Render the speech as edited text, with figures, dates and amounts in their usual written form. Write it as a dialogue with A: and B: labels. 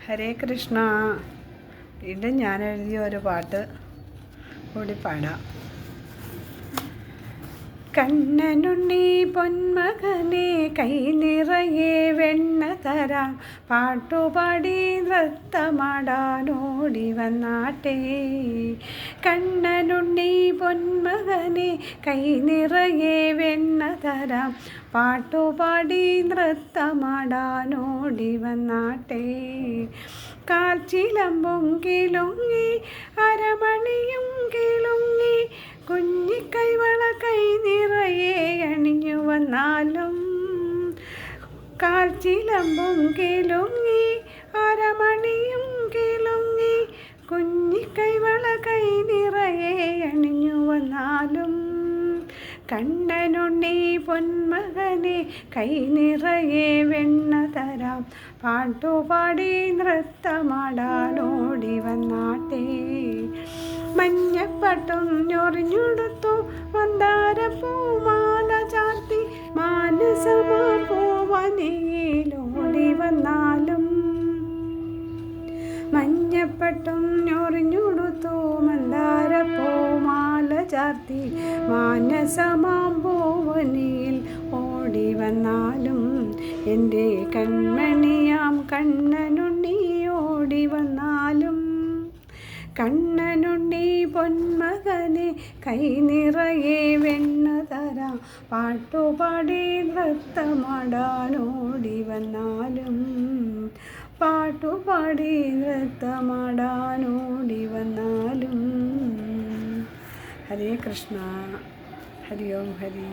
A: ഹരേ കൃഷ്ണ. ഇത് ഞാൻ എഴുതിയ ഒരു പാട്ട് കൂടി പാടാം. കണ്ണനുണ്ണി പൊന്മകനെ കൈ നിറയെ വെണ്ണ തരാം, പാട്ടുപാടി നൃത്തമാടാനോടി വന്നാട്ടെ. കണ്ണനുണ്ണി പൊന്മകനെ കൈ നിറയെ വെണ്ണ തരാം, പാട്ടുപാടി നൃത്തമാടാനോടി വന്നാട്ടെ. കാൽച്ചിലമ്പും കിലുങ്ങി അരമണിയും കിലുങ്ങി, കുഞ്ഞിക്കൈവള കൈ നിറയെ അണിഞ്ഞു വന്നാലും. കാൽച്ചിലമ്പും കിലുങ്ങി അരമണിയും കിലുങ്ങി, കുഞ്ഞിക്കൈവള കൈ നിറയെ അണിഞ്ഞു വന്നാലും. കണ്ണനുണ്ണി പൊന്മകനെ കൈ നിറയെ വെണ്ണ തരാം, പാട്ടുപാടി നൃത്തമാടാനോടി വന്നാട്ടെ. മഞ്ഞപ്പട്ടും ഞൊറിഞ്ഞുടുത്തു മന്ദാരപ്പൂമാല ചാർത്തി, മാനസമാ പൂവനിയിലോടി വന്നാലും. മഞ്ഞപ്പട്ടും ഞൊറിഞ്ഞുടുത്തു മന്ദാരപ്പൂമാല ചാർത്തി, മാനസമാം പൂവനിയിൽ ഓടി വന്നാലും. എൻ്റെ കൺമണിയാം കണ്ണനുണ്ണി ഓടി വന്നാലും. കണ്ണനുണ്ണി പൊന്മകനെ കൈ നിറയെ വെണ്ണ തരാം, പാട്ടുപാടി നൃത്തമാടാനോടി വന്നാലും. പാട്ടുപാടി നൃത്തമാടാനോടി വന്നാലും. ഹരേ കൃഷ്ണ. ഹരി ഓം ഹരി.